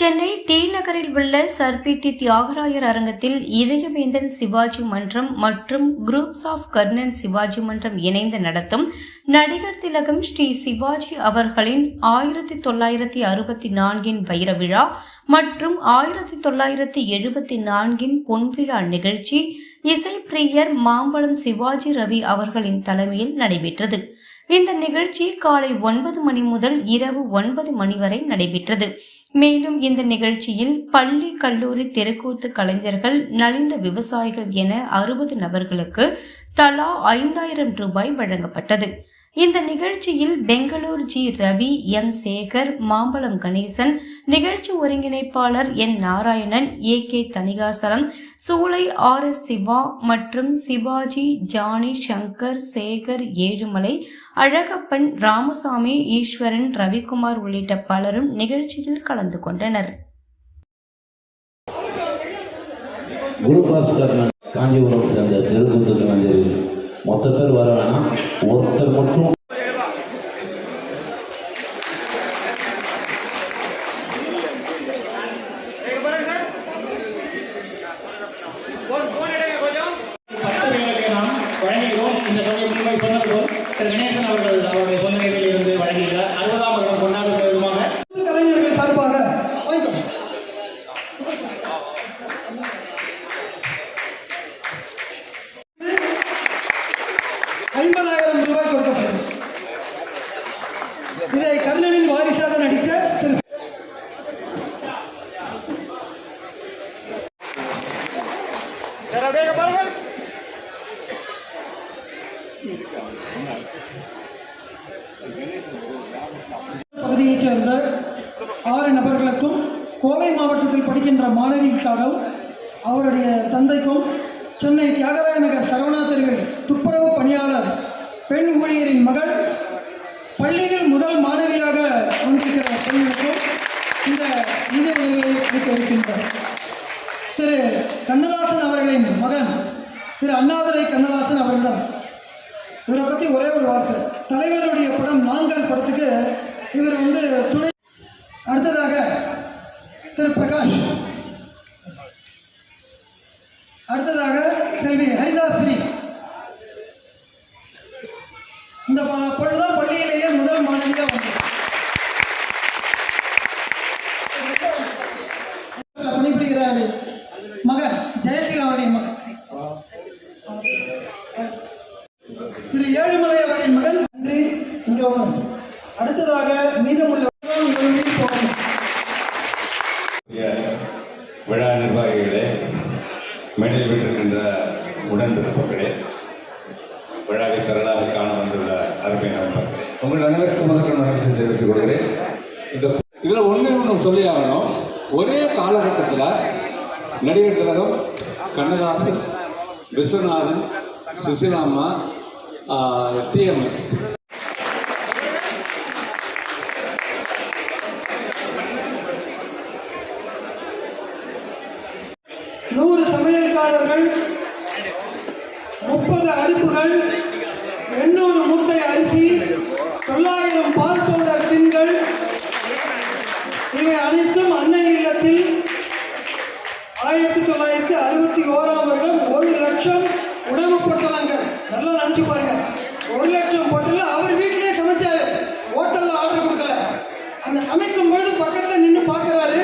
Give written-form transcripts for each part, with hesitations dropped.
Chennai D நகரில் உள்ள சர்பிடி தியாகராயர் அரங்கத்தில் இதயவேந்தன் சிவாஜி மன்றம் மற்றும் குரூப்ஸ் ஆஃப் கர்ணன் சிவாஜி மன்றம் இணைந்து நடத்தும் நடிகர் திலகம் ஸ்ரீ சிவாஜி அவர்களின் 1964 வைர விழா மற்றும் 1974 பொன்விழா நிகழ்ச்சி இசைப்பிரியர் மாம்பழம் சிவாஜி ரவி அவர்களின் தலைமையில் நடைபெற்றது. இந்த நிகழ்ச்சி காலை 9 மணி முதல் இரவு 9 மணி வரை நடைபெற்றது. மேலும் இந்த நிகழ்ச்சியில் பள்ளி, கல்லூரி, தெருக்கூத்து கலைஞர்கள், நலிந்த விவசாயிகள் என 60 நபர்களுக்கு தலா 5000 ரூபாய் வழங்கப்பட்டது. இந்த நிகழ்ச்சியில் பெங்களூர் ஜி ரவி, எம் சேகர், மாம்பழம் கணேசன், நிகழ்ச்சி ஒருங்கிணைப்பாளர் என் நாராயணன், ஏ.கே. தணிகாசலம், சூளை RS சிவா மற்றும் சிவாஜி, ஜானி, சங்கர், சேகர், ஏழுமலை, அழகப்பன், ராமசாமி, ஈஸ்வரன், ரவிக்குமார் உள்ளிட்ட பலரும் நிகழ்ச்சியில் கலந்து கொண்டனர். காஞ்சிபுரம் சேர்ந்த தெருக்கூத்து கலைஞர்கள் மொத்த பேர் வர வேணாம், ஒருத்தர் மட்டும் கணேசன் அவர்கள் அவருடைய சொந்த நிலையில் இருந்து வழங்குகிறார். 60ஆம் வருடம் கொண்டாடும் விதமாக கலைஞர்கள் சார்பாக 50,000 ரூபாய் கொடுக்கப்பட்டது. இதை கர்ணனின் வாரிசாக நடிக்க திரு பகுதியைச் சேர்ந்த 6 நபர்களுக்கும், கோவை மாவட்டத்தில் படிக்கின்ற மாணவிக்காகவும் அவருடைய தந்தைக்கும், சென்னை தியாகராய நகர் சரவணா தெருவில் துப்புரவு பணியாளர் பெண் ஊழியரின் மகள், பள்ளியில் முதல் மாணவியாக வந்திருக்கிற பெண்களுக்கும் இந்த நிதி உதவியை அளிக்க இருக்கின்றார். திரு கண்ணதாசன் அவர்களின் மகன் திரு அண்ணாதுரை கண்ணதாசன் அவர்களிடம் இவரை பற்றி ஒரே ஒரு வார்த்தை. தலைவருடைய படம் நாங்கள் படத்துக்கு இவர் துணை. அடுத்ததாக திரு பிரகாஷ், அடுத்ததாக செல்வி ஹரிதாஸ்ரீ. இந்த பொழுதுதான் பள்ளியிலேயே முதல் மாணவியாக வந்தது. பணிபுரிகிற மகன் ஜெயசீலாவுடைய மகன் திரு ஏழுமலை அவர்களின் மகன். நன்றி. அடுத்ததாக மீதமுள்ள விழா நிர்வாகிகளே, மேடையில் விட்டிருக்கின்ற உடன்பிறப்புகளே, விழாவை திரளாக காண வந்துள்ள அருமை நண்பர்களே, உங்கள் அனைவருக்கும் முதற்க வணக்கத்தை தெரிவித்துக் கொள்கிறேன். இதில் ஒன்று சொல்லி ஆகணும். ஒரே காலகட்டத்தில் நடிகர் திலகம், கண்ணதாசன், விஸ்வநாதன், சுசிலாம்மா, TMS சமையல்காரர்கள், 30 அடுப்புகள், 800 மூட்டை அரிசி, 900 பால் பவுடர் டின்கள், இவை அனைத்தும் அன்னை இல்லத்தில் 1961ஆம் வருடம் 1 லட்சம் உணவு பொட்டலங்கள். நல்லா நினைச்சு பாருங்க, 1 லட்சம் பொட்டல அவர் வீட்டிலேயே சமைச்சாரு, ஹோட்டல்ல ஆர்டர் கொடுக்கல. அந்த சமைக்கும் பொழுது பக்கத்தில் நின்று பார்க்கிறாரு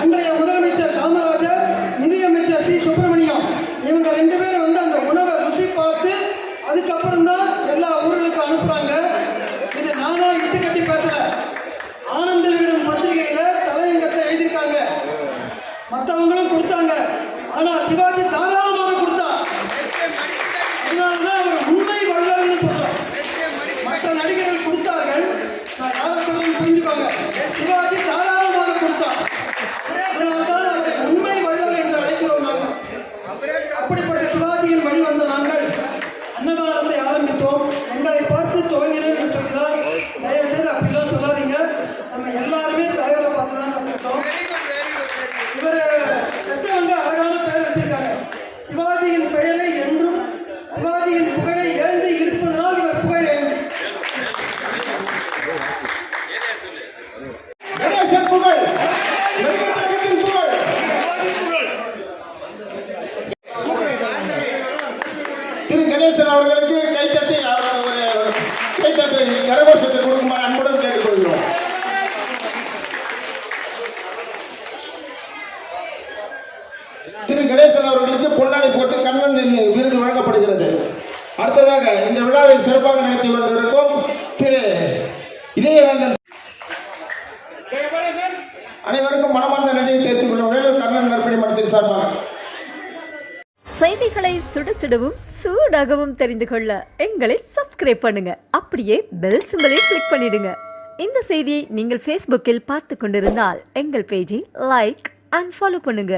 அன்றைய முதலமைச்சர் காமராஜர், நிதியமைச்சர் சி சுப்பிரமணியம். இவங்க 2 பேரும் அந்த உணவை ருசி பார்த்து அதுக்கப்புறம் தான் எல்லா ஊர்களுக்கும் அனுப்புறாங்க. இது நானா இட்டு கட்டி பேசல, ஆனந்த விகடன் பத்திரிகையில தலையங்கத்தை எழுதியிருக்காங்க. மற்றவங்களும் கொடுத்தாங்க, ஆனா சிவாஜி தாராளமாக கொடுத்தார். அதனாலதான் அவர் உண்மை வள்ளல்னு சொல்றோம். மற்ற நடிகர்கள் கொடுத்தார்கள், நான் யாரை சொல்றேன்னு புரிஞ்சுக்கோங்க. சிவாஜி தாராளமாக கொடுத்தார், அதனால்தான் அவரை உண்மை வள்ளல் என்று அழைக்கிறோம் நாங்கள். அப்படிப்பட்ட சிவாஜியின் வழி வந்த நாங்கள் அன்னதானத்தை ஆரம்பித்தோம். எங்களை பார்த்து துவங்கினேன் என்று சொல்கிறார். தயவு செய்து அப்படிலாம் சொல்லாதீங்க. நம்ம எல்லாருமே தலைவரை பார்த்து தான் கற்றுக்கிட்டோம். இவர் பெற்றவங்க அழகான பேர் வச்சிருக்காங்க. கணேசன் அவர்களுக்கு கைத்தட்டி ஒரு கைத்தட்டி கரகோஷத்தை கொடுக்குமாறு அன்புடன் கேட்டுக்கொள்கிறோம். திரு கணேசன் அவர்களுக்கு பொன்னாடை போட்டு கண்ணன் விருது வழங்கப்படுகிறது. அடுத்ததாக இந்த விழாவை சிறப்பாக நடத்தி கொண்டிருக்கும் திரு இதயவேந்தன் அனைவருக்கும் மனமார்ந்த நன்றியை தெரிவித்துக் கொள்ளும் வேலூர் கண்ணன் நற்பணி மன்றத்தின் சார்பாக. செய்திகளை சுடவும் சூடாகவும் தெரிந்து கொள்ள எங்களை சப்ஸ்கிரைப் பண்ணுங்க. அப்படியே பெல் சிம்பலை கிளிக் பண்ணிடுங்க. இந்த செய்தியை நீங்கள் Facebookல் பார்த்து கொண்டிருந்தால் எங்கள் பேஜை லைக் அண்ட் ஃபாலோ பண்ணுங்க.